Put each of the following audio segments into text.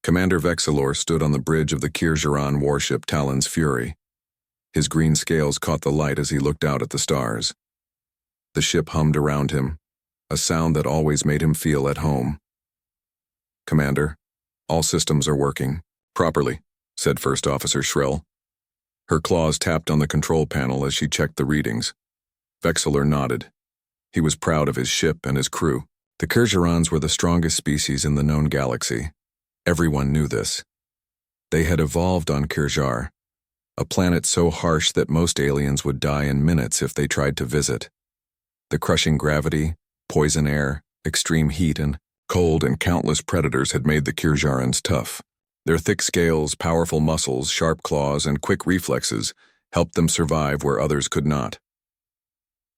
Commander Vexilor stood on the bridge of the Kirjaran warship Talon's Fury. His green scales caught the light as he looked out at the stars. The ship hummed around him, a sound that always made him feel at home. "Commander, all systems are working properly," said First Officer Shrell. Her claws tapped on the control panel as she checked the readings. Vexilor nodded. He was proud of his ship and his crew. The Kirjarans were the strongest species in the known galaxy. Everyone knew this. They had evolved on Kirjar, a planet so harsh that most aliens would die in minutes if they tried to visit. The crushing gravity, poison air, extreme heat, and cold and countless predators had made the Kirjarans tough. Their thick scales, powerful muscles, sharp claws, and quick reflexes helped them survive where others could not.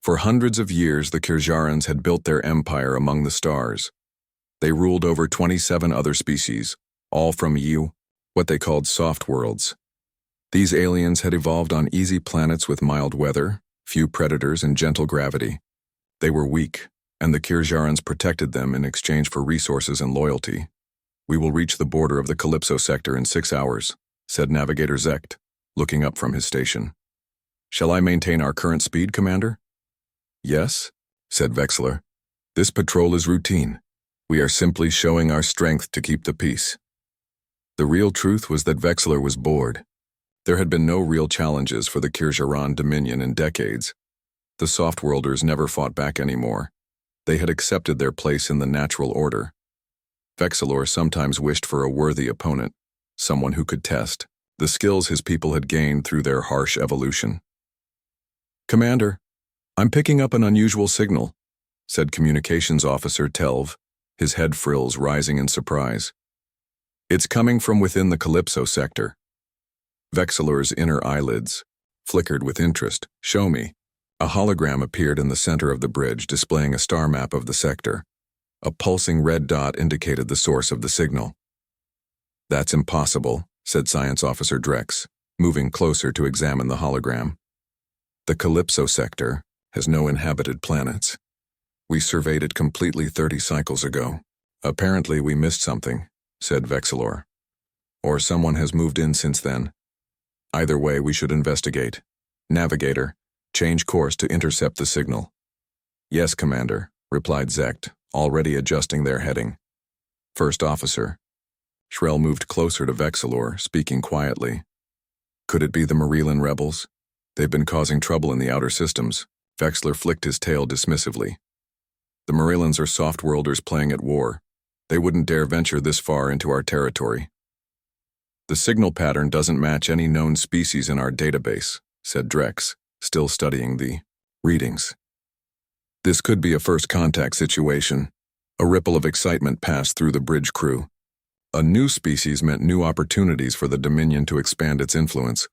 For hundreds of years, the Kirjarans had built their empire among the stars. They ruled over 27 other species, all from what they called soft worlds. These aliens had evolved on easy planets with mild weather, few predators, and gentle gravity. They were weak, and the Kirjarans protected them in exchange for resources and loyalty. "We will reach the border of the Calypso sector in 6 hours," said Navigator Zecht, looking up from his station. "Shall I maintain our current speed, Commander?" "Yes," said Vexilor. "This patrol is routine. We are simply showing our strength to keep the peace." The real truth was that Vexilor was bored. There had been no real challenges for the Kirjaran Dominion in decades. The Softworlders never fought back anymore. They had accepted their place in the natural order. Vexilor sometimes wished for a worthy opponent, someone who could test the skills his people had gained through their harsh evolution. "Commander, I'm picking up an unusual signal," said Communications Officer Telv, his head frills rising in surprise. "It's coming from within the Calypso sector." Vexilor's inner eyelids flickered with interest. "Show me." A hologram appeared in the center of the bridge, displaying a star map of the sector. A pulsing red dot indicated the source of the signal. "That's impossible," said Science Officer Drex, moving closer to examine the hologram. "The Calypso sector has no inhabited planets. We surveyed it completely 30 cycles ago. Apparently we missed something," said Vexilor. "Or someone has moved in since then. Either way, we should investigate. Navigator, change course to intercept the signal." "Yes, Commander," replied Zecht, already adjusting their heading. "First Officer." Shrell moved closer to Vexilor, speaking quietly. "Could it be the Marillion rebels? They've been causing trouble in the outer systems." Vexilor flicked his tail dismissively. "The Marillions are soft-worlders playing at war. They wouldn't dare venture this far into our territory." "The signal pattern doesn't match any known species in our database," said Drex, still studying the readings. "This could be a first contact situation." A ripple of excitement passed through the bridge crew. A new species meant new opportunities for the Dominion to expand its influence,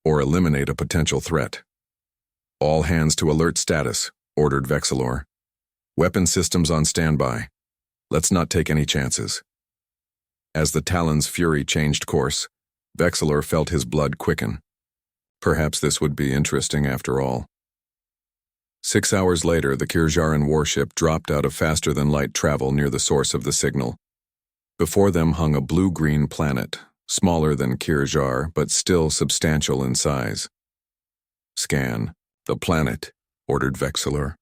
or eliminate a potential threat. "All hands to alert status," ordered Vexilor. "Weapon systems on standby. Let's not take any chances." As the Talon's Fury changed course, Vexilor felt his blood quicken. Perhaps this would be interesting after all. 6 hours later, the Kirjaran warship dropped out of faster-than-light travel near the source of the signal. Before them hung a blue-green planet, smaller than Kirjar, but still substantial in size. "Scan the planet," ordered Vexilor.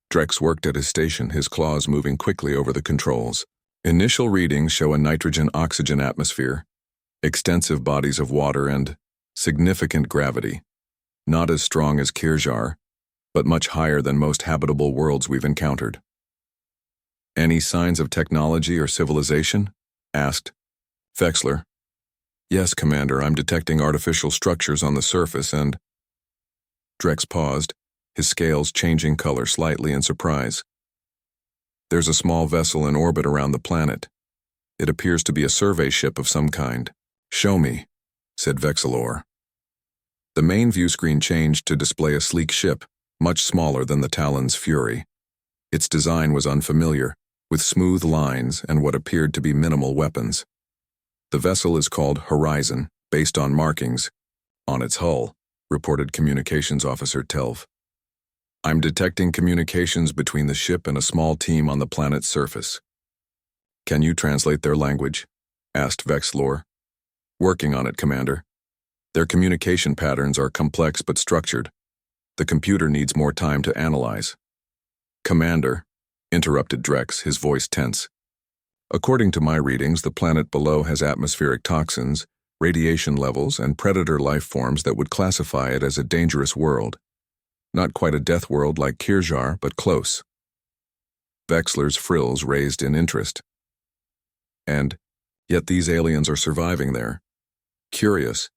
Drex worked at his station, his claws moving quickly over the controls. Initial readings show a nitrogen-oxygen atmosphere, extensive bodies of water, and significant gravity. Not as strong as Kirjar, but much higher than most habitable worlds we've encountered. "Any signs of technology or civilization?" asked Vexilor. "Yes, Commander, I'm detecting artificial structures on the surface and—" Drex paused, his scales changing color slightly in surprise. "There's a small vessel in orbit around the planet. It appears to be a survey ship of some kind." "Show me," said Vexilor. The main view screen changed to display a sleek ship, much smaller than the Talon's Fury. Its design was unfamiliar, with smooth lines and what appeared to be minimal weapons. "The vessel is called Horizon, based on markings on its hull," reported Communications Officer Telv. "I'm detecting communications between the ship and a small team on the planet's surface." "Can you translate their language?" asked Vexlor. Working on it, Commander. Their communication patterns are complex but structured. The computer needs more time to analyze. Commander, interrupted Drex, his voice tense. According to my readings, the planet below has atmospheric toxins, radiation levels, and predator life forms that would classify it as a dangerous world. Not quite a death world like Kirjar, but close. Vexler's frills raised in interest. And yet these aliens are surviving there. Curious.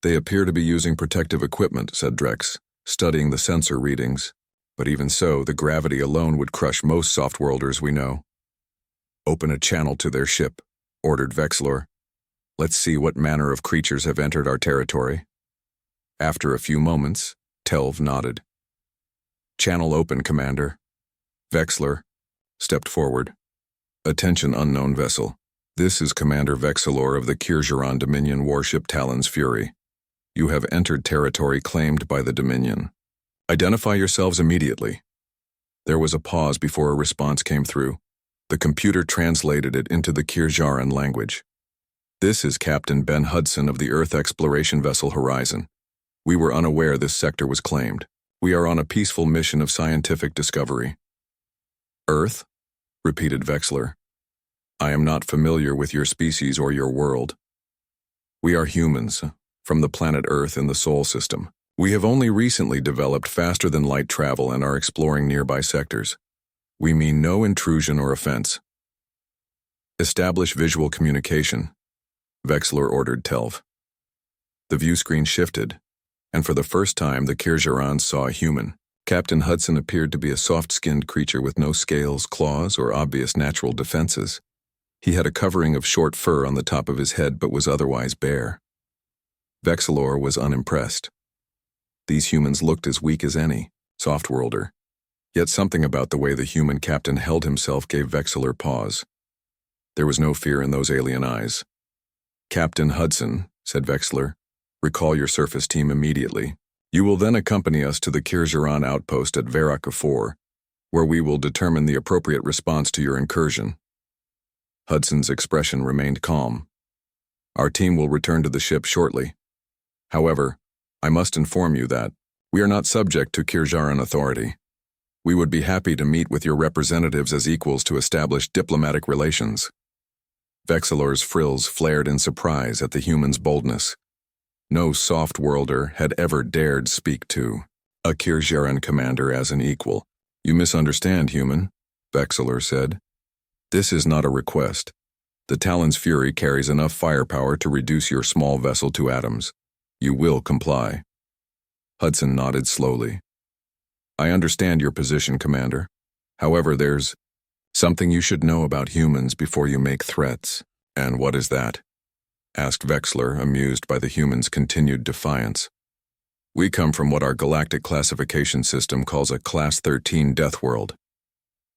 They appear to be using protective equipment, said Drex, studying the sensor readings. But even so, the gravity alone would crush most soft-worlders we know. Open a channel to their ship, ordered Vexlor. Let's see what manner of creatures have entered our territory. After a few moments, Telv nodded. Channel open, Commander. Vexlor stepped forward. Attention, unknown vessel. This is Commander Vexlor of the Kirjaran Dominion warship Talon's Fury. You have entered territory claimed by the Dominion. Identify yourselves immediately. There was a pause before a response came through. The computer translated it into the Kirjaran language. This is Captain Ben Hudson of the Earth exploration vessel Horizon. We were unaware this sector was claimed. We are on a peaceful mission of scientific discovery. Earth? Repeated Vexlor. I am not familiar with your species or your world. We are humans, from the planet Earth in the Sol system. We have only recently developed faster-than-light travel and are exploring nearby sectors. We mean no intrusion or offense. Establish visual communication, Vexlor ordered Telv. The view screen shifted, and for the first time the Kirjarans saw a human. Captain Hudson appeared to be a soft-skinned creature with no scales, claws, or obvious natural defenses. He had a covering of short fur on the top of his head but was otherwise bare. Vexlor was unimpressed. These humans looked as weak as any, soft-worlder. Yet something about the way the human captain held himself gave Vexlor pause. There was no fear in those alien eyes. Captain Hudson, said Vexlor, recall your surface team immediately. You will then accompany us to the Kirjaran outpost at Veraka 4, where we will determine the appropriate response to your incursion. Hudson's expression remained calm. Our team will return to the ship shortly. However, I must inform you that we are not subject to Kirjaran authority. We would be happy to meet with your representatives as equals to establish diplomatic relations. Vexlor's frills flared in surprise at the human's boldness. No soft-worlder had ever dared speak to a Kirjaran commander as an equal. You misunderstand, human, Vexlor said. This is not a request. The Talon's Fury carries enough firepower to reduce your small vessel to atoms. You will comply. Hudson nodded slowly. I understand your position, Commander. However, there's something you should know about humans before you make threats. And what is that? Asked Vexlor, amused by the human's continued defiance. We come from what our galactic classification system calls a Class 13 death world.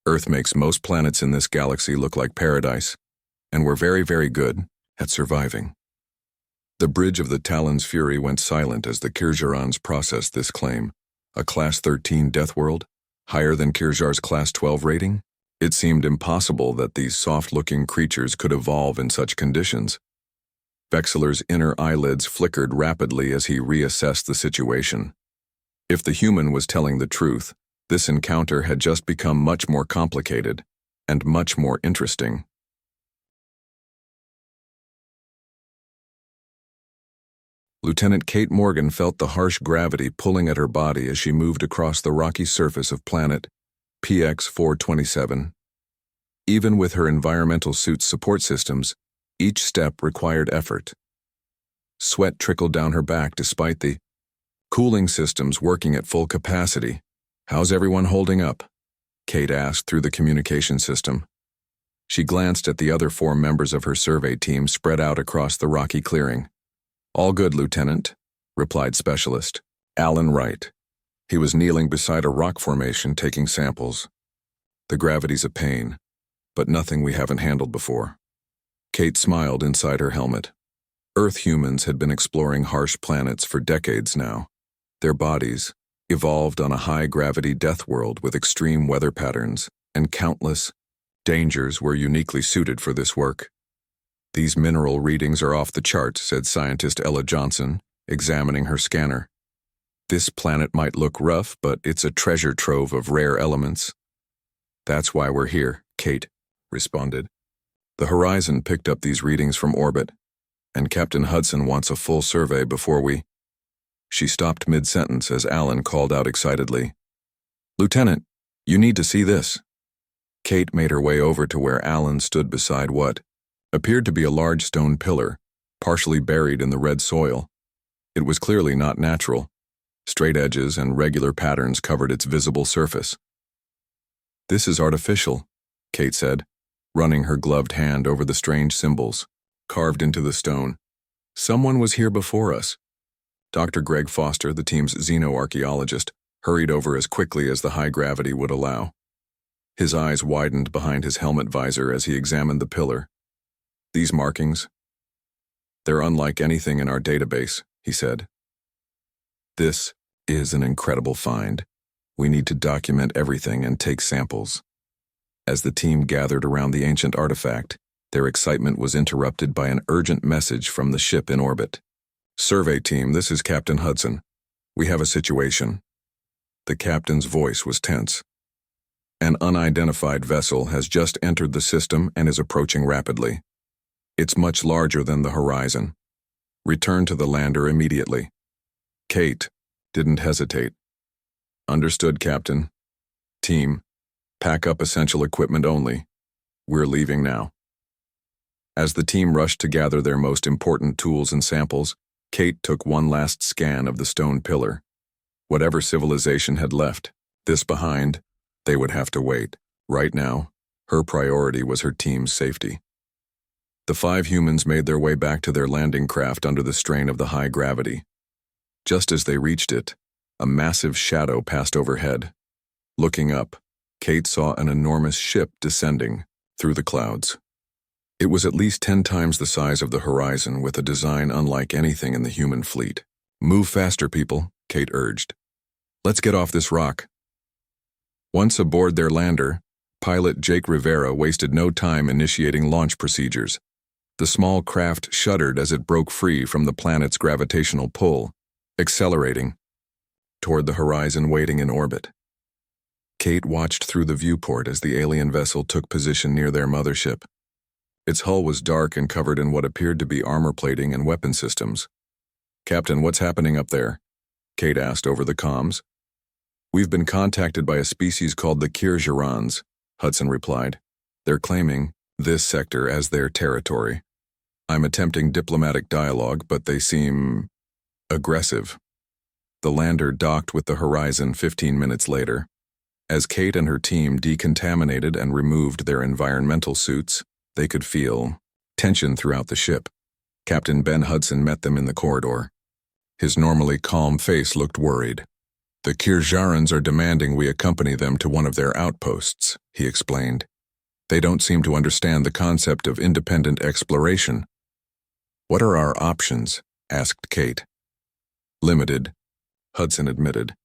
Earth makes most planets in this galaxy look like paradise, and we're very, very good at surviving. The bridge of the Talon's Fury went silent as the Kirjarans processed this claim. A Class 13 death world? Higher than Kirjar's Class 12 rating? It seemed impossible that these soft-looking creatures could evolve in such conditions. Vexlor's inner eyelids flickered rapidly as he reassessed the situation. If the human was telling the truth, this encounter had just become much more complicated and much more interesting. Lieutenant Kate Morgan felt the harsh gravity pulling at her body as she moved across the rocky surface of planet PX-427. Even with her environmental suit's support systems, each step required effort. Sweat trickled down her back despite the cooling systems working at full capacity. How's everyone holding up? Kate asked through the communication system. She glanced at the other 4 members of her survey team spread out across the rocky clearing. All good, Lieutenant, replied Specialist Alan Wright. He was kneeling beside a rock formation taking samples. The gravity's a pain, but nothing we haven't handled before. Kate smiled inside her helmet. Earth humans had been exploring harsh planets for decades now. Their bodies, evolved on a high-gravity death world with extreme weather patterns and countless dangers, were uniquely suited for this work. These mineral readings are off the chart, said scientist Ella Johnson, examining her scanner. This planet might look rough, but it's a treasure trove of rare elements. That's why we're here, Kate responded. The Horizon picked up these readings from orbit, and Captain Hudson wants a full survey before we... She stopped mid-sentence as Alan called out excitedly, "Lieutenant, you need to see this." Kate made her way over to where Alan stood beside what appeared to be a large stone pillar, partially buried in the red soil. It was clearly not natural. Straight edges and regular patterns covered its visible surface. "This is artificial," Kate said, running her gloved hand over the strange symbols carved into the stone. "Someone was here before us." Dr. Greg Foster, the team's xenoarchaeologist, hurried over as quickly as the high gravity would allow. His eyes widened behind his helmet visor as he examined the pillar. "These markings, they're unlike anything in our database," he said. "This is an incredible find. We need to document everything and take samples." As the team gathered around the ancient artifact, their excitement was interrupted by an urgent message from the ship in orbit. "Survey team, this is Captain Hudson. We have a situation." The captain's voice was tense. "An unidentified vessel has just entered the system and is approaching rapidly. It's much larger than the Horizon. Return to the lander immediately." Kate didn't hesitate. "Understood, Captain. Team, pack up essential equipment only. We're leaving now." As the team rushed to gather their most important tools and samples, Kate took one last scan of the stone pillar. Whatever civilization had left this behind, they would have to wait. Right now, her priority was her team's safety. The 5 humans made their way back to their landing craft under the strain of the high gravity. Just as they reached it, a massive shadow passed overhead. Looking up, Kate saw an enormous ship descending through the clouds. It was at least 10 times the size of the Horizon, with a design unlike anything in the human fleet. "Move faster, people," Kate urged. "Let's get off this rock." Once aboard their lander, pilot Jake Rivera wasted no time initiating launch procedures. The small craft shuddered as it broke free from the planet's gravitational pull, accelerating toward the Horizon waiting in orbit. Kate watched through the viewport as the alien vessel took position near their mothership. Its hull was dark and covered in what appeared to be armor plating and weapon systems. "Captain, what's happening up there?" Kate asked over the comms. "We've been contacted by a species called the Kir'Jirans," Hudson replied. "They're claiming this sector as their territory. I'm attempting diplomatic dialogue, but they seem aggressive." The lander docked with the Horizon 15 minutes later. As Kate and her team decontaminated and removed their environmental suits, they could feel tension throughout the ship. Captain Ben Hudson met them in the corridor. His normally calm face looked worried. "The Kir'Jirans are demanding we accompany them to one of their outposts," he explained. "They don't seem to understand the concept of independent exploration." "What are our options?" asked Kate. "Limited," Hudson admitted.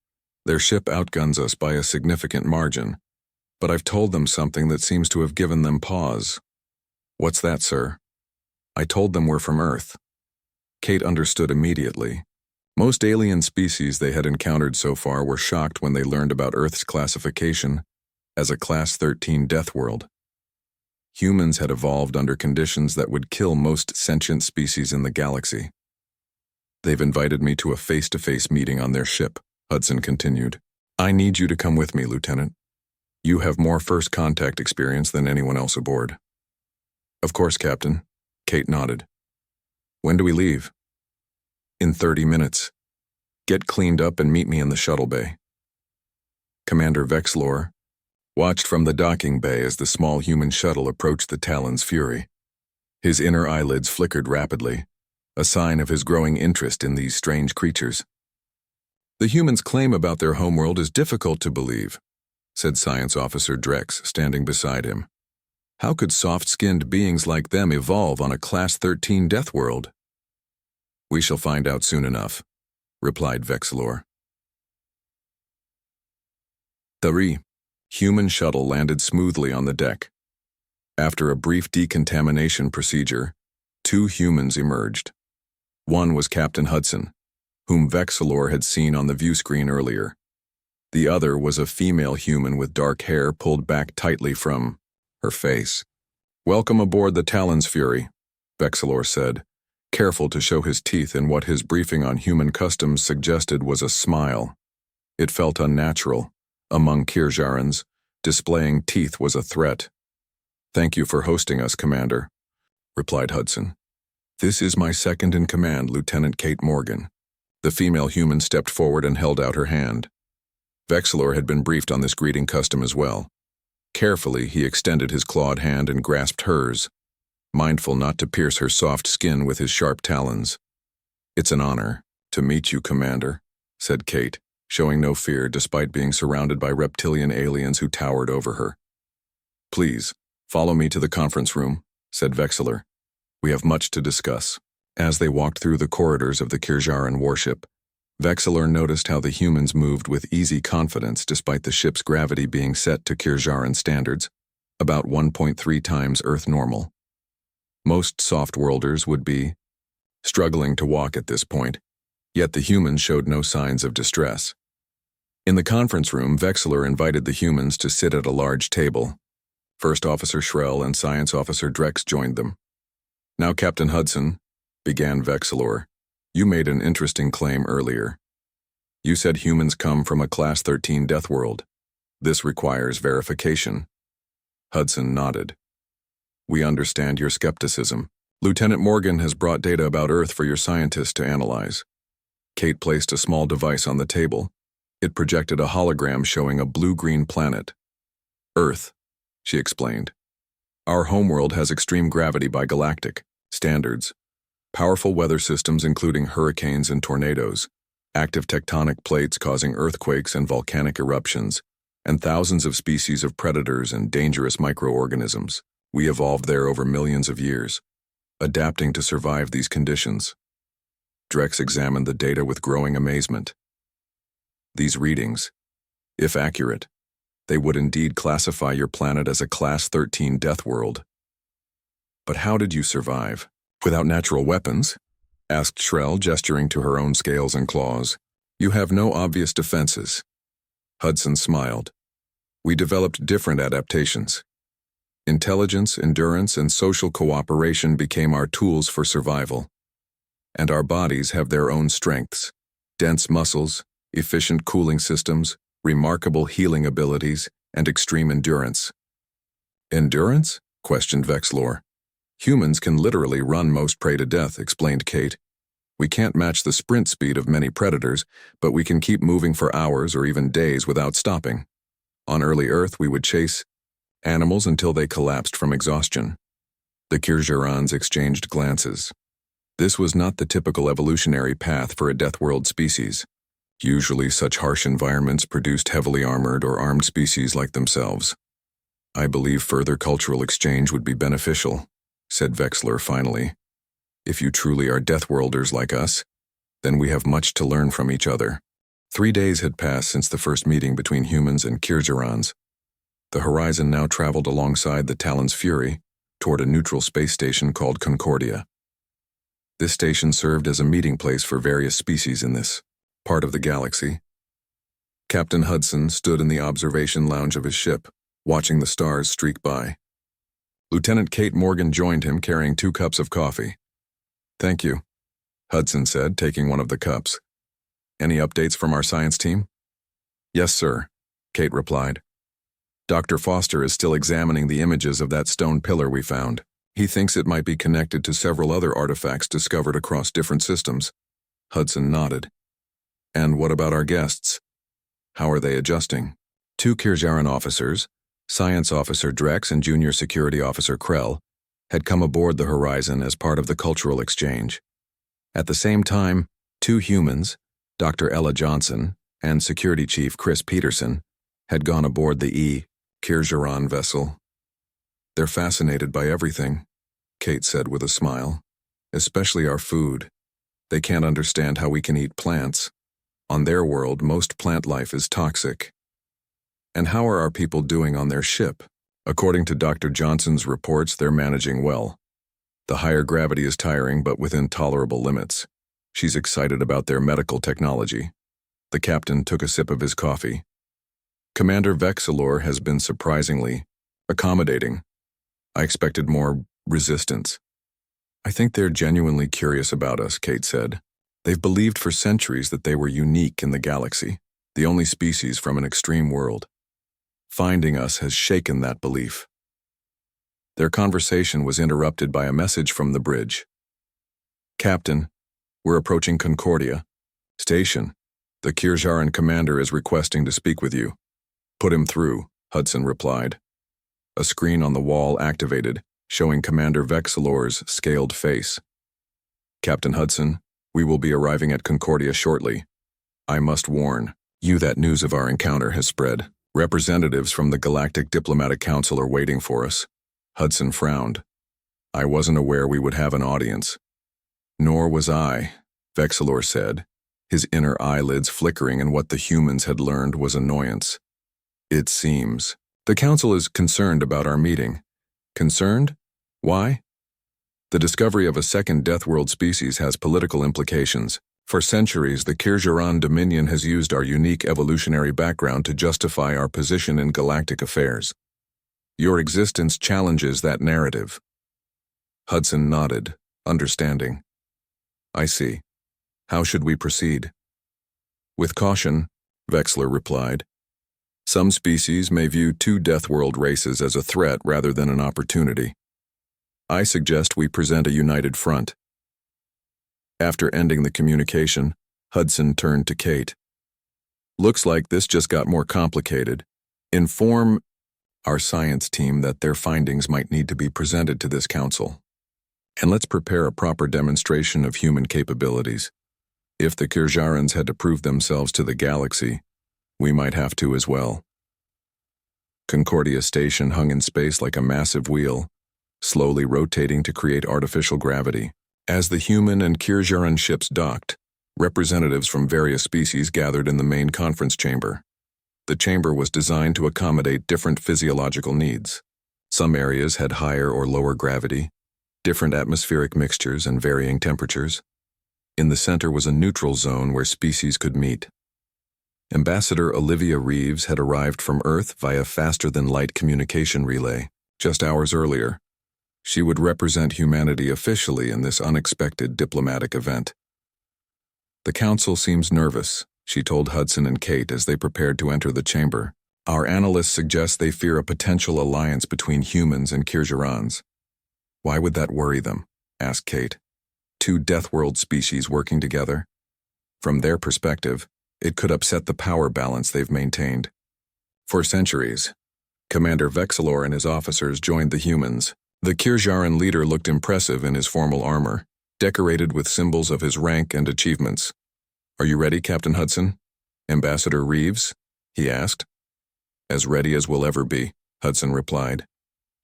"Their ship outguns us by a significant margin, but I've told them something that seems to have given them pause." "What's that, sir?" "I told them we're from Earth." Kate understood immediately. Most alien species they had encountered so far were shocked when they learned about Earth's classification as a Class 13 death world. Humans had evolved under conditions that would kill most sentient species in the galaxy. "They've invited me to a face-to-face meeting on their ship," Hudson continued. "I need you to come with me, Lieutenant. You have more first contact experience than anyone else aboard." "Of course, Captain," Kate nodded. "When do we leave?" "In 30 minutes. Get cleaned up and meet me in the shuttle bay." Commander Vexlor watched from the docking bay as the small human shuttle approached the Talon's Fury. His inner eyelids flickered rapidly, a sign of his growing interest in these strange creatures. "The humans' claim about their homeworld is difficult to believe," said Science Officer Drex, standing beside him. "How could soft-skinned beings like them evolve on a Class 13 death world?" "We shall find out soon enough," replied Vexlor. The human shuttle landed smoothly on the deck. After a brief decontamination procedure, Two humans emerged. One was Captain Hudson, whom Vexilor had seen on the view screen earlier. The other was a female human with dark hair pulled back tightly from her face. "Welcome aboard the Talon's Fury," Vexilor said, careful to show his teeth in what his briefing on human customs suggested was a smile. It felt unnatural. Among Kirjarans, displaying teeth was a threat. "Thank you for hosting us, Commander," replied Hudson. "This is my second in command, Lieutenant Kate Morgan." The female human stepped forward and held out her hand. Vexilor had been briefed on this greeting custom as well. Carefully, he extended his clawed hand and grasped hers, mindful not to pierce her soft skin with his sharp talons. "It's an honor to meet you, Commander," said Kate, showing no fear despite being surrounded by reptilian aliens who towered over her. "Please, follow me to the conference room," said Vexilor. "We have much to discuss." As they walked through the corridors of the Kirjaran warship, Vexilor noticed how the humans moved with easy confidence despite the ship's gravity being set to Kirjaran standards, about 1.3 times Earth normal. Most soft-worlders would be struggling to walk at this point, yet the humans showed no signs of distress. In the conference room, Vexilor invited the humans to sit at a large table. First Officer Shrell and Science Officer Drex joined them. "Now, Captain Hudson," began Vexilor, "you made an interesting claim earlier. You said humans come from a Class 13 death world. This requires verification." Hudson nodded. "We understand your skepticism. Lieutenant Morgan has brought data about Earth for your scientists to analyze." Kate placed a small device on the table. It projected a hologram showing a blue-green planet. "Earth," she explained. "Our homeworld has extreme gravity by galactic standards. Powerful weather systems including hurricanes and tornadoes, active tectonic plates causing earthquakes and volcanic eruptions, and thousands of species of predators and dangerous microorganisms. We evolved there over millions of years, adapting to survive these conditions." Drex examined the data with growing amazement. "These readings, if accurate, they would indeed classify your planet as a Class 13 death world. But how did you survive? Without natural weapons?" asked Shrell, gesturing to her own scales and claws. "You have no obvious defenses." Hudson smiled. "We developed different adaptations. Intelligence, endurance, and social cooperation became our tools for survival. And our bodies have their own strengths: dense muscles, efficient cooling systems, remarkable healing abilities, and extreme endurance." "Endurance?" questioned Vexilor. "Humans can literally run most prey to death," explained Kate. "We can't match the sprint speed of many predators, but we can keep moving for hours or even days without stopping. On early Earth, we would chase animals until they collapsed from exhaustion." The Kirjarans exchanged glances. This was not the typical evolutionary path for a death world species. Usually, such harsh environments produced heavily armored or armed species like themselves. "I believe further cultural exchange would be beneficial," said Vexilor finally. "If you truly are Deathworlders like us, then we have much to learn from each other." 3 days had passed since the first meeting between humans and Kirjarans. The Horizon now traveled alongside the Talon's Fury toward a neutral space station called Concordia. This station served as a meeting place for various species in this part of the galaxy. Captain Hudson stood in the observation lounge of his ship, watching the stars streak by. Lieutenant Kate Morgan joined him, carrying 2 cups of coffee. "Thank you," Hudson said, taking one of the cups. "Any updates from our science team?" "Yes, sir," Kate replied. "Dr. Foster is still examining the images of that stone pillar we found. He thinks it might be connected to several other artifacts discovered across different systems." Hudson nodded. "And what about our guests? How are they adjusting?" 2 Kirjaran officers, Science Officer Drex and Junior Security Officer Krell, had come aboard the Horizon as part of the cultural exchange. At the same time, 2 humans, Dr. Ella Johnson and Security Chief Chris Peterson, had gone aboard the Kirjaran vessel. "They're fascinated by everything," Kate said with a smile. "Especially our food. They can't understand how we can eat plants. On their world, most plant life is toxic." "And how are our people doing on their ship?" "According to Dr. Johnson's reports, they're managing well. The higher gravity is tiring, but within tolerable limits. She's excited about their medical technology. The captain took a sip of his coffee. Commander Vexilor has been surprisingly accommodating. I expected more resistance. I think they're genuinely curious about us, Kate said. They've believed for centuries that they were unique in the galaxy, the only species from an extreme world. Finding us has shaken that belief. Their conversation was interrupted by a message from the bridge. Captain, we're approaching Concordia. Station. The Kirjaran commander is requesting to speak with you. Put him through, Hudson replied. A screen on the wall activated, showing Commander Vexilor's scaled face. Captain Hudson, we will be arriving at Concordia shortly. I must warn you that news of our encounter has spread. Representatives from the Galactic Diplomatic Council are waiting for us. Hudson frowned. I wasn't aware we would have an audience. Nor was I, Vexilor said, his inner eyelids flickering, and what the humans had learned was annoyance. It seems. The council is concerned about our meeting. Concerned? Why? The discovery of a second Deathworld species has political implications. For centuries, the Kirjaran Dominion has used our unique evolutionary background to justify our position in galactic affairs. Your existence challenges that narrative. Hudson nodded, understanding. I see. How should we proceed? With caution, Vexler replied. Some species may view two Deathworld races as a threat rather than an opportunity. I suggest we present a united front. After ending the communication, Hudson turned to Kate. Looks like this just got more complicated. Inform our science team that their findings might need to be presented to this council. And let's prepare a proper demonstration of human capabilities. If the Kirjarans had to prove themselves to the galaxy, we might have to as well. Concordia Station hung in space like a massive wheel, slowly rotating to create artificial gravity. As the human and Kirjaran ships docked, representatives from various species gathered in the main conference chamber. The chamber was designed to accommodate different physiological needs. Some areas had higher or lower gravity, different atmospheric mixtures and varying temperatures. In the center was a neutral zone where species could meet. Ambassador Olivia Reeves had arrived from Earth via faster-than-light communication relay just hours earlier. She would represent humanity officially in this unexpected diplomatic event. The council seems nervous, she told Hudson and Kate as they prepared to enter the chamber. Our analysts suggest they fear a potential alliance between humans and Kirjarans. Why would that worry them? Asked Kate. Two Deathworld species working together? From their perspective, it could upset the power balance they've maintained. For centuries, Commander Vexilor and his officers joined the humans. The Kirjaran leader looked impressive in his formal armor, decorated with symbols of his rank and achievements. Are you ready, Captain Hudson? Ambassador Reeves? He asked. As ready as we'll ever be, Hudson replied.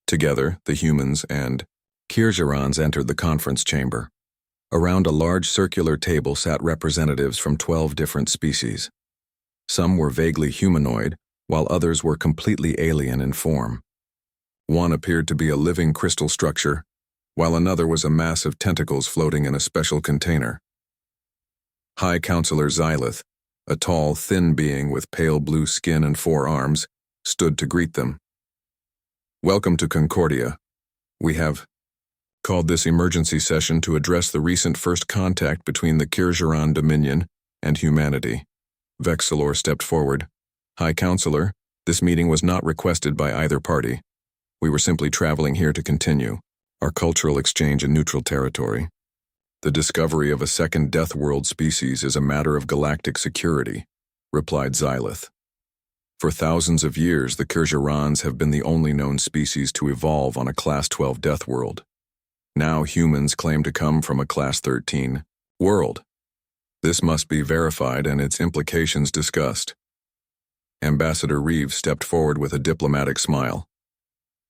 Together, the humans and Kirjarans entered the conference chamber. Around a large circular table sat representatives from 12 different species. Some were vaguely humanoid, while others were completely alien in form. One appeared to be a living crystal structure, while another was a mass of tentacles floating in a special container. High Counselor Xylith, a tall, thin being with pale blue skin and 4 arms, stood to greet them. Welcome to Concordia. We have called this emergency session to address the recent first contact between the Kirjaran Dominion and humanity. Vexilor stepped forward. High Counselor, this meeting was not requested by either party. We were simply traveling here to continue our cultural exchange in neutral territory. The discovery of a second Deathworld species is a matter of galactic security, replied Xylith. For thousands of years, the Kirjarans have been the only known species to evolve on a Class 12 Deathworld. Now humans claim to come from a Class 13 world. This must be verified and its implications discussed. Ambassador Reeves stepped forward with a diplomatic smile.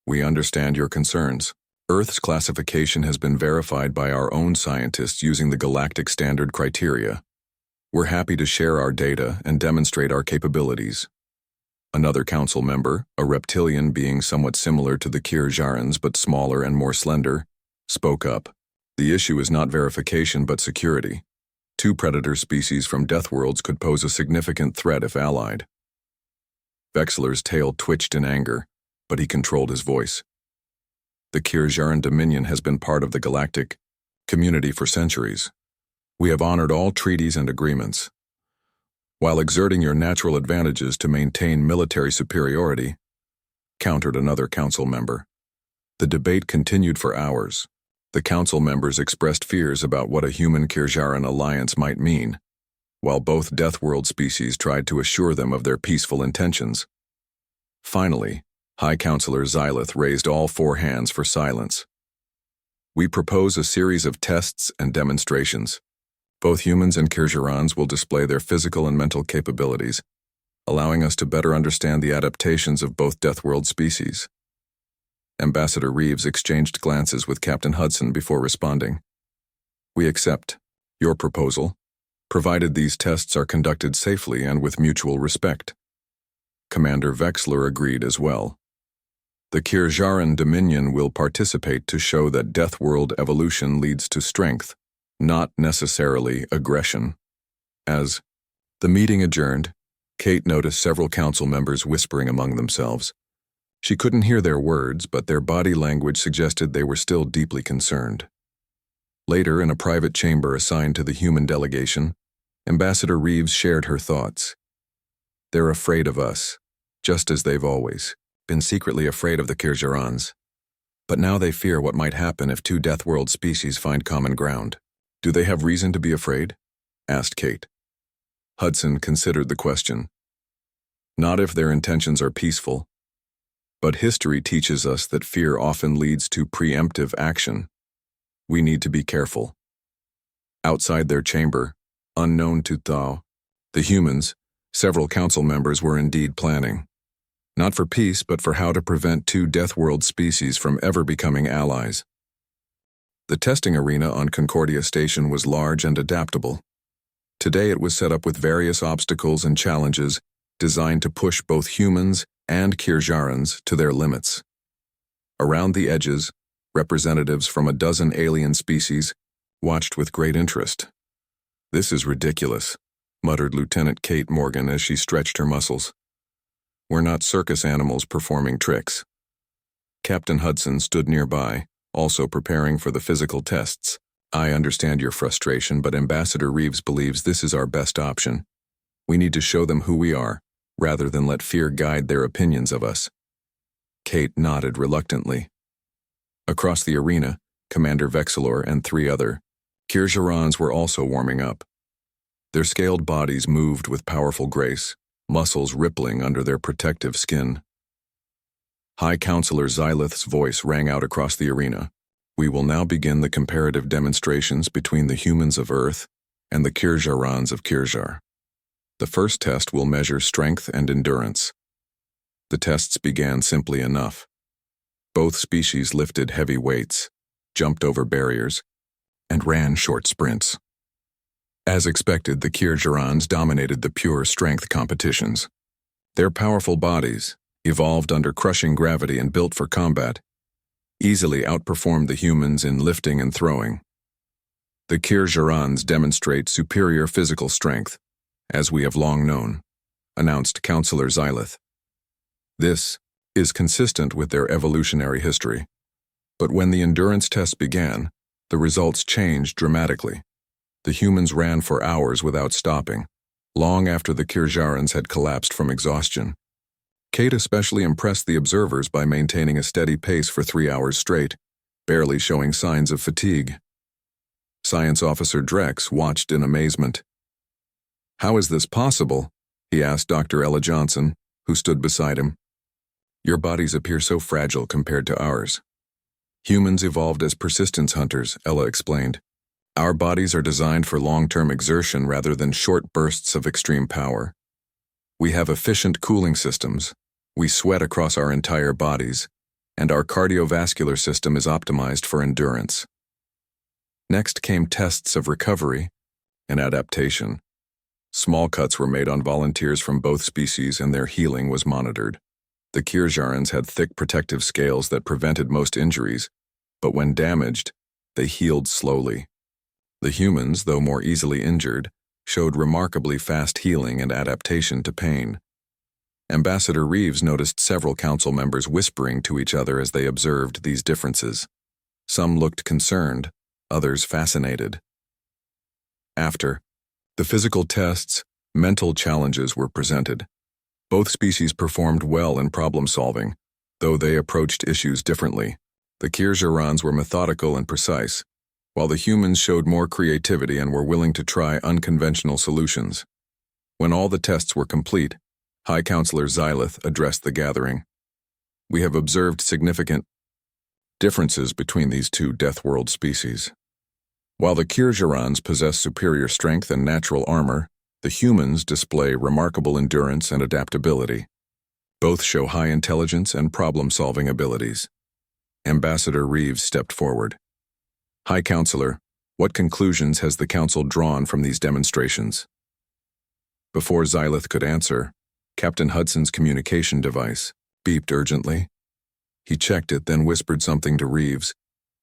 We understand your concerns. Earth's classification has been verified by our own scientists using the galactic standard criteria. We're happy to share our data and demonstrate our capabilities. Another council member, a reptilian being somewhat similar to the Kirjarans but smaller and more slender, spoke up. The issue is not verification but security. Two predator species from Deathworlds could pose a significant threat if allied. Vexler's tail twitched in anger, but he controlled his voice. The Kirjaran Dominion has been part of the galactic community for centuries. We have honored all treaties and agreements. While exerting your natural advantages to maintain military superiority, countered another council member. The debate continued for hours. The council members expressed fears about what a human Kirjaran alliance might mean, while both Deathworld species tried to assure them of their peaceful intentions. Finally, High Counselor Xylith raised all four hands for silence. We propose a series of tests and demonstrations. Both humans and Kirjarans will display their physical and mental capabilities, allowing us to better understand the adaptations of both Deathworld species. Ambassador Reeves exchanged glances with Captain Hudson before responding. We accept your proposal, provided these tests are conducted safely and with mutual respect. Commander Vexler agreed as well. The Kirjaran Dominion will participate to show that Deathworld evolution leads to strength, not necessarily aggression. As the meeting adjourned, Kate noticed several council members whispering among themselves. She couldn't hear their words, but their body language suggested they were still deeply concerned. Later, in a private chamber assigned to the human delegation, Ambassador Reeves shared her thoughts. They're afraid of us, just as they've always been secretly afraid of the Kirjarans. But now they fear what might happen if two Deathworld species find common ground. Do they have reason to be afraid? Asked Kate. Hudson considered the question. Not if their intentions are peaceful. But history teaches us that fear often leads to preemptive action. We need to be careful. Outside their chamber, unknown to Thao, the humans, several council members were indeed planning. Not for peace, but for how to prevent two Deathworld species from ever becoming allies. The testing arena on Concordia Station was large and adaptable. Today it was set up with various obstacles and challenges designed to push both humans and Kirjarans to their limits. Around the edges, representatives from a dozen alien species watched with great interest. This is ridiculous, muttered Lieutenant Kate Morgan as she stretched her muscles. We're not circus animals performing tricks. Captain Hudson stood nearby, also preparing for the physical tests. I understand your frustration, but Ambassador Reeves believes this is our best option. We need to show them who we are, rather than let fear guide their opinions of us. Kate nodded reluctantly. Across the arena, Commander Vexelor and three other Kirjarans were also warming up. Their scaled bodies moved with powerful grace, muscles rippling under their protective skin. High Counselor Xylith's voice rang out across the arena. We will now begin the comparative demonstrations between the humans of Earth and the Kirjarans of Kirjar. The first test will measure strength and endurance. The tests began simply enough. Both species lifted heavy weights, jumped over barriers, and ran short sprints. As expected, the Kirjarans dominated the pure strength competitions. Their powerful bodies, evolved under crushing gravity and built for combat, easily outperformed the humans in lifting and throwing. The Kirjarans demonstrate superior physical strength, as we have long known, announced Counselor Xylith. This is consistent with their evolutionary history. But when the endurance test began, the results changed dramatically. The humans ran for hours without stopping, long after the Kirjarans had collapsed from exhaustion. Kate especially impressed the observers by maintaining a steady pace for 3 hours straight, barely showing signs of fatigue. Science Officer Drex watched in amazement. How is this possible? He asked Dr. Ella Johnson, who stood beside him. Your bodies appear so fragile compared to ours. Humans evolved as persistence hunters, Ella explained. Our bodies are designed for long-term exertion rather than short bursts of extreme power. We have efficient cooling systems. We sweat across our entire bodies, and our cardiovascular system is optimized for endurance. Next came tests of recovery and adaptation. Small cuts were made on volunteers from both species and their healing was monitored. The Kirjarans had thick protective scales that prevented most injuries, but when damaged, They healed slowly. The humans, though more easily injured, showed remarkably fast healing and adaptation to pain. Ambassador Reeves noticed several council members whispering to each other as they observed these differences. Some looked concerned, others fascinated. After the physical tests, mental challenges were presented. Both species performed well in problem-solving, though they approached issues differently. The Kir'Jharans were methodical and precise, while the humans showed more creativity and were willing to try unconventional solutions. When all the tests were complete, High Counselor Xylith addressed the gathering. We have observed significant differences between these two Deathworld species. While the Kir'Jharans possess superior strength and natural armor, the humans display remarkable endurance and adaptability. Both show high intelligence and problem-solving abilities. Ambassador Reeves stepped forward. High Counselor, what conclusions has the Council drawn from these demonstrations? Before Xylith could answer, Captain Hudson's communication device beeped urgently. He checked it, then whispered something to Reeves.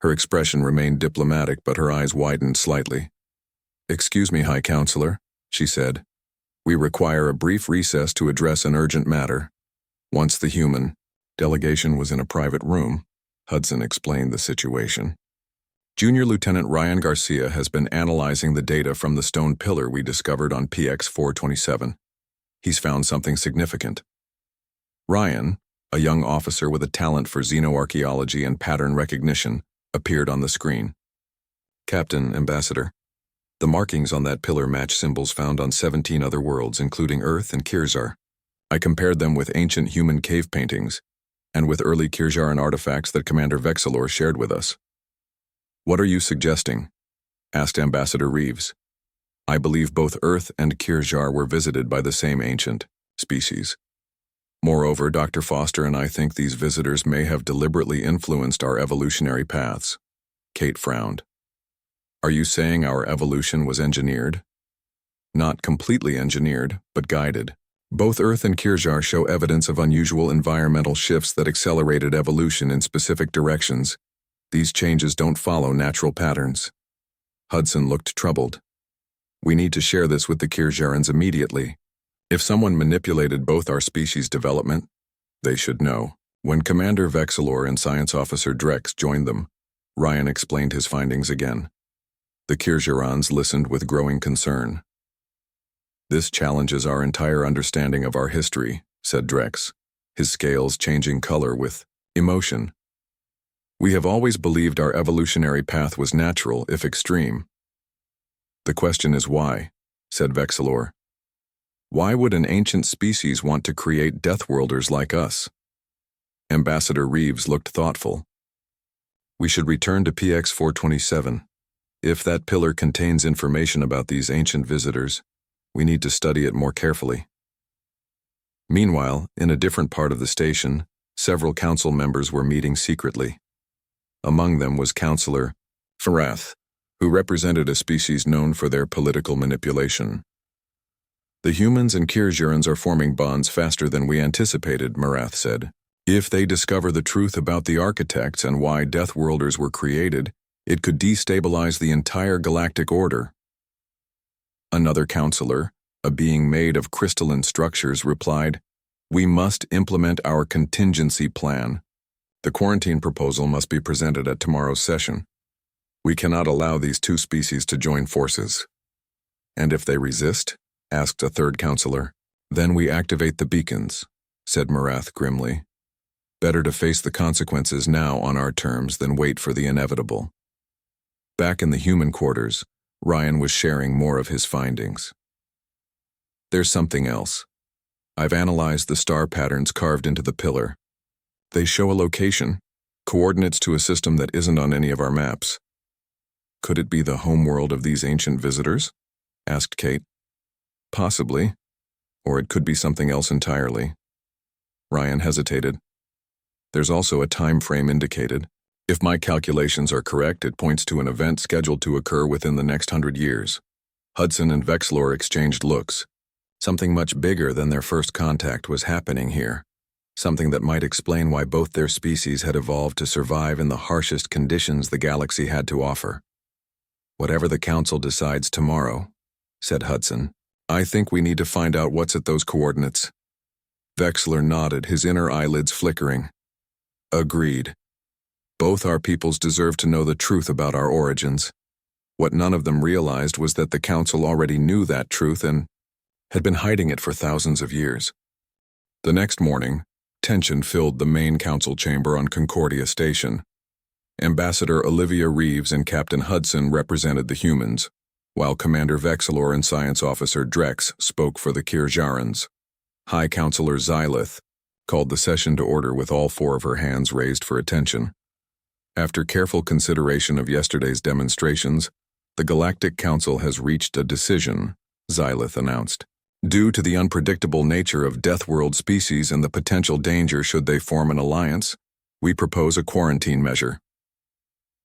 Her expression remained diplomatic, but her eyes widened slightly. "Excuse me, High Counselor," she said. "We require a brief recess to address an urgent matter." Once the human delegation was in a private room, Hudson explained the situation. Junior Lieutenant Ryan Garcia has been analyzing the data from the stone pillar we discovered on PX-427. He's found something significant. Ryan, a young officer with a talent for xenoarchaeology and pattern recognition, appeared on the screen. "Captain, Ambassador, the markings on that pillar match symbols found on 17 other worlds, including Earth and Kir'Jar. I compared them with ancient human cave paintings and with early Kir'Jaran artifacts that Commander Vexilor shared with us." "What are you suggesting?" asked Ambassador Reeves. "I believe both Earth and Kir'Jar were visited by the same ancient species. Moreover, Dr. Foster and I think these visitors may have deliberately influenced our evolutionary paths." Kate frowned. "Are you saying our evolution was engineered?" "Not completely engineered, but guided. Both Earth and Kir'Jar show evidence of unusual environmental shifts that accelerated evolution in specific directions. These changes don't follow natural patterns." Hudson looked troubled. "We need to share this with the Kir'Jarans immediately. If someone manipulated both our species' development, they should know." When Commander Vexilor and Science Officer Drex joined them, Ryan explained his findings again. The Kir'Jarans listened with growing concern. "This challenges our entire understanding of our history," said Drex, his scales changing color with emotion. "We have always believed our evolutionary path was natural, if extreme. The question is why," said Vexilor. "Why would an ancient species want to create Deathworlders like us?" Ambassador Reeves looked thoughtful. "We should return to PX-427. If that pillar contains information about these ancient visitors, we need to study it more carefully." Meanwhile, in a different part of the station, several council members were meeting secretly. Among them was Counselor Farath, who represented a species known for their political manipulation. "The humans and Kir'Jarans are forming bonds faster than we anticipated," Marath said. "If they discover the truth about the architects and why Deathworlders were created, it could destabilize the entire galactic order." Another counselor, a being made of crystalline structures, replied, "We must implement our contingency plan. The quarantine proposal must be presented at tomorrow's session. We cannot allow these two species to join forces." "And if they resist?" asked a third counselor. "Then we activate the beacons," said Marath grimly. "Better to face the consequences now on our terms than wait for the inevitable." Back in the human quarters, Ryan was sharing more of his findings. "There's something else. I've analyzed the star patterns carved into the pillar. They show a location, coordinates to a system that isn't on any of our maps." "Could it be the homeworld of these ancient visitors?" asked Kate. "Possibly, or it could be something else entirely." Ryan hesitated. "There's also a time frame indicated. If my calculations are correct, it points to an event scheduled to occur within the next 100 years. Hudson and Vexilor exchanged looks. Something much bigger than their first contact was happening here. something that might explain why both their species had evolved to survive in the harshest conditions the galaxy had to offer. "Whatever the Council decides tomorrow," said Hudson, "I think we need to find out what's at those coordinates." Vexler nodded, his inner eyelids flickering. "Agreed. Both our peoples deserve to know the truth about our origins." What none of them realized was that the Council already knew that truth and had been hiding it for thousands of years. The next morning, tension filled the main council chamber on Concordia Station. Ambassador Olivia Reeves and Captain Hudson represented the humans, while Commander Vexilor and Science Officer Drex spoke for the Kirjarans. High Counselor Xylith called the session to order with all four of her hands raised for attention. After careful consideration of yesterday's demonstrations, the Galactic Council has reached a decision, Xylith announced. Due to the unpredictable nature of Deathworld species and the potential danger should they form an alliance, we propose a quarantine measure.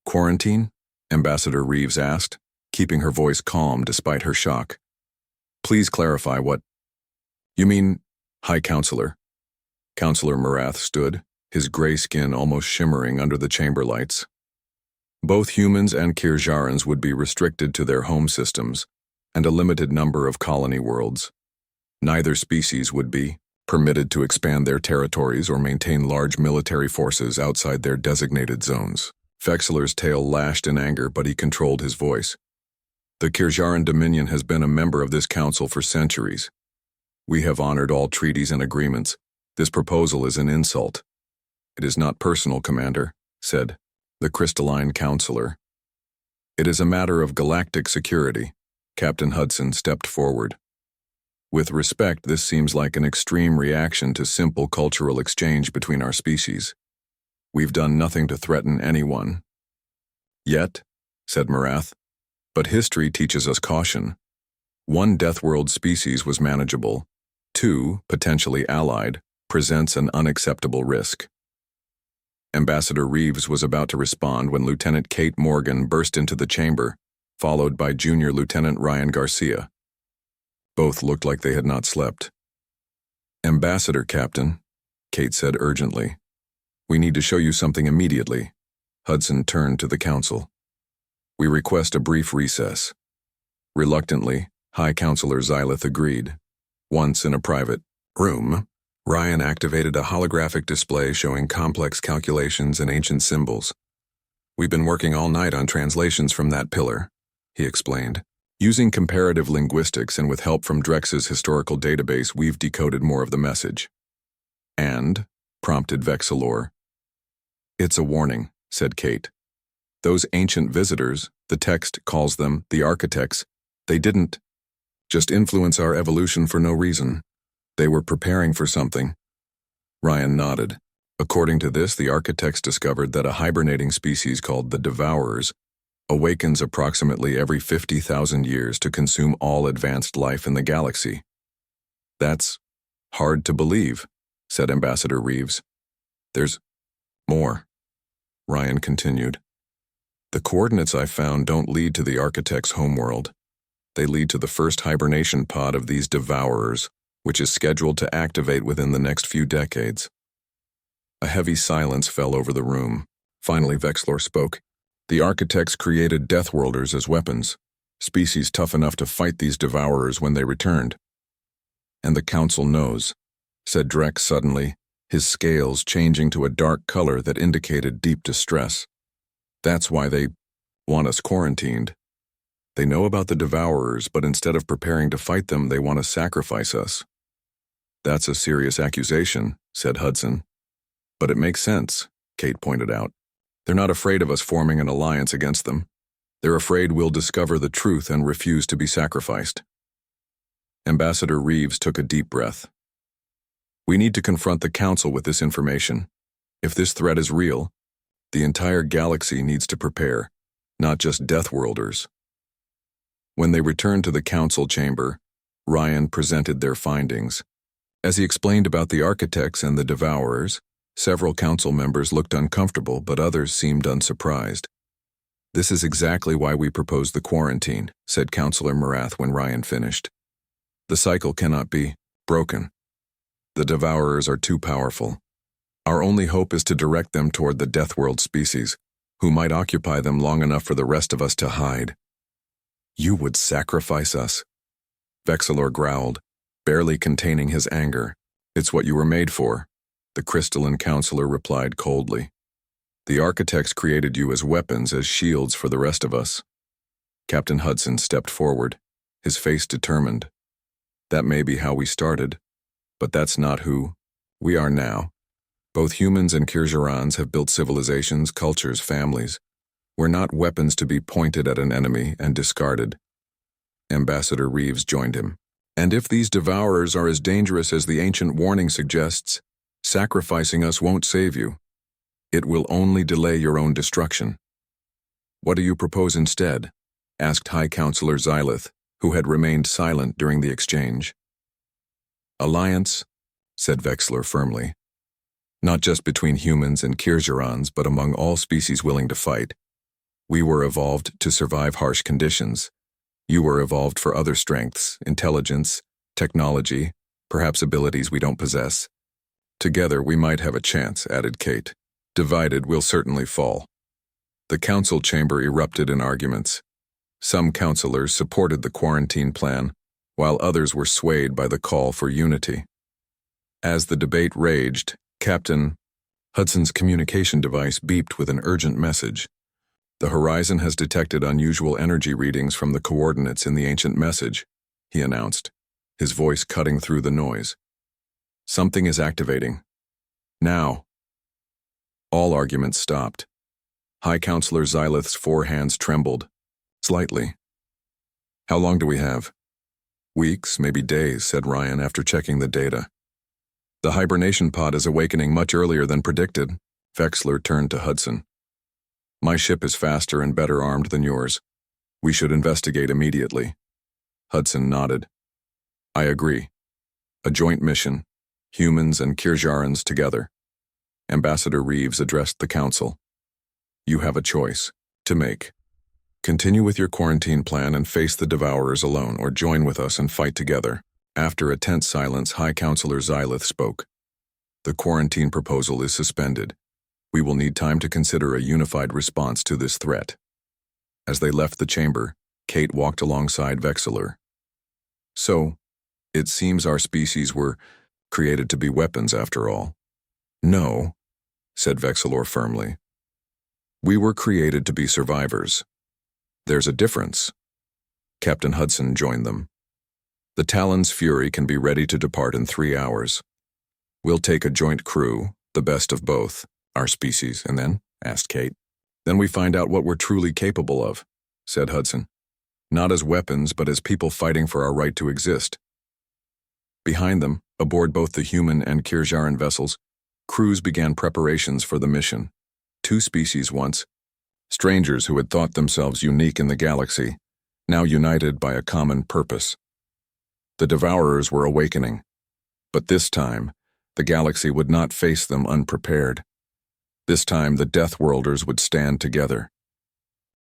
"Quarantine?" Ambassador Reeves asked, keeping her voice calm despite her shock. "Please clarify what—" "You mean, High Counselor?" Counselor Marath stood, his gray skin almost shimmering under the chamber lights. "Both humans and Kirjarans would be restricted to their home systems, and a limited number of colony worlds. Neither species would be permitted to expand their territories or maintain large military forces outside their designated zones." Vexilor's tail lashed in anger, but he controlled his voice. "The Kirjaran Dominion has been a member of this council for centuries. We have honored all treaties and agreements. This proposal is an insult." "It is not personal, Commander," said the crystalline counselor. "It is a matter of galactic security." Captain Hudson stepped forward. "With respect, this seems like an extreme reaction to simple cultural exchange between our species. We've done nothing to threaten anyone." "Yet," said Marath, "but history teaches us caution. 1 Deathworld species was manageable. 2, potentially allied, presents an unacceptable risk." Ambassador Reeves was about to respond when Lieutenant Kate Morgan burst into the chamber, followed by Junior Lieutenant Ryan Garcia. Both looked like they had not slept. "Ambassador, Captain," Kate said urgently. "We need to show you something immediately." Hudson turned to the council. "We request a brief recess." Reluctantly, High Counselor Xylith agreed. Once in a private room, Ryan activated a holographic display showing complex calculations and ancient symbols. "We've been working all night on translations from that pillar," he explained. "Using comparative linguistics and with help from Drex's historical database, we've decoded more of the message." "And?" prompted Vexilor. "It's a warning," said Kate. "Those ancient visitors, the text calls them the architects, they didn't just influence our evolution for no reason. They were preparing for something." Ryan nodded. "According to this, the architects discovered that a hibernating species called the Devourers awakens approximately every 50,000 years to consume all advanced life in the galaxy." "That's hard to believe," said Ambassador Reeves. "There's more," Ryan continued. "The coordinates I found don't lead to the architect's homeworld. They lead to the first hibernation pod of these Devourers, which is scheduled to activate within the next few decades." A heavy silence fell over the room. Finally, Vexilor spoke. "The architects created Deathworlders as weapons, species tough enough to fight these Devourers when they returned." "And the Council knows," said Drex suddenly, his scales changing to a dark color that indicated deep distress. "That's why they want us quarantined. They know about the Devourers, but instead of preparing to fight them, they want to sacrifice us." "That's a serious accusation," said Hudson. "But it makes sense," Kate pointed out. "They're not afraid of us forming an alliance against them. They're afraid we'll discover the truth and refuse to be sacrificed." Ambassador Reeves took a deep breath. "We need to confront the Council with this information. If this threat is real, the entire galaxy needs to prepare, not just Deathworlders." When they returned to the Council chamber, Ryan presented their findings. As he explained about the architects and the Devourers, several Council members looked uncomfortable, but others seemed unsurprised. "This is exactly why we propose the quarantine," said Counselor Marath when Ryan finished. "The cycle cannot be broken. The Devourers are too powerful. Our only hope is to direct them toward the Deathworld species, who might occupy them long enough for the rest of us to hide. You would sacrifice us? Vexilor growled, barely containing his anger. It's what you were made for, the crystalline counselor replied coldly. The architects created you as weapons, as shields for the rest of us. Captain Hudson stepped forward, his face determined. That may be how we started, but that's not who we are now. Both humans and Kir'Jarans have built civilizations, cultures, families. We're not weapons to be pointed at an enemy and discarded. Ambassador Reeves joined him. And if these devourers are as dangerous as the ancient warning suggests, sacrificing us won't save you. It will only delay your own destruction. What do you propose instead? Asked High Counselor Xylith, who had remained silent during the exchange. Alliance, said Vexilor firmly. Not just between humans and Kir'Jarans, but among all species willing to fight. We were evolved to survive harsh conditions. You were evolved for other strengths, intelligence, technology, perhaps abilities we don't possess. Together we might have a chance, added Kate. Divided, we'll certainly fall. The council chamber erupted in arguments. Some counselors supported the quarantine plan, while others were swayed by the call for unity. As the debate raged, Captain Hudson's communication device beeped with an urgent message. The horizon has detected unusual energy readings from the coordinates in the ancient message, he announced, his voice cutting through the noise. Something is activating. Now. All arguments stopped. High Counselor Xylith's four hands trembled, slightly. How long do we have? Weeks, maybe days, said Ryan after checking the data. The hibernation pod is awakening much earlier than predicted. Vexilor turned to Hudson. My ship is faster and better armed than yours. We should investigate immediately. Hudson nodded. I agree. A joint mission, humans and Kir'Jarans together. Ambassador Reeves addressed the council. You have a choice to make. Continue with your quarantine plan and face the devourers alone, or join with us and fight together. After a tense silence, High Counselor Xylith spoke. The quarantine proposal is suspended. We will need time to consider a unified response to this threat. As they left the chamber, Kate walked alongside Vexilor. So, it seems our species were created to be weapons after all. No, said Vexilor firmly. We were created to be survivors. There's a difference. Captain Hudson joined them. The Talon's Fury can be ready to depart in 3 hours. We'll take a joint crew, the best of both, our species, and then, asked Kate. Then we find out what we're truly capable of, said Hudson. Not as weapons, but as people fighting for our right to exist. Behind them, aboard both the human and Kir'Jaran vessels, crews began preparations for the mission. 2 species once, strangers who had thought themselves unique in the galaxy, now united by a common purpose. The Devourers were awakening, but this time, the galaxy would not face them unprepared. This time, the Deathworlders would stand together.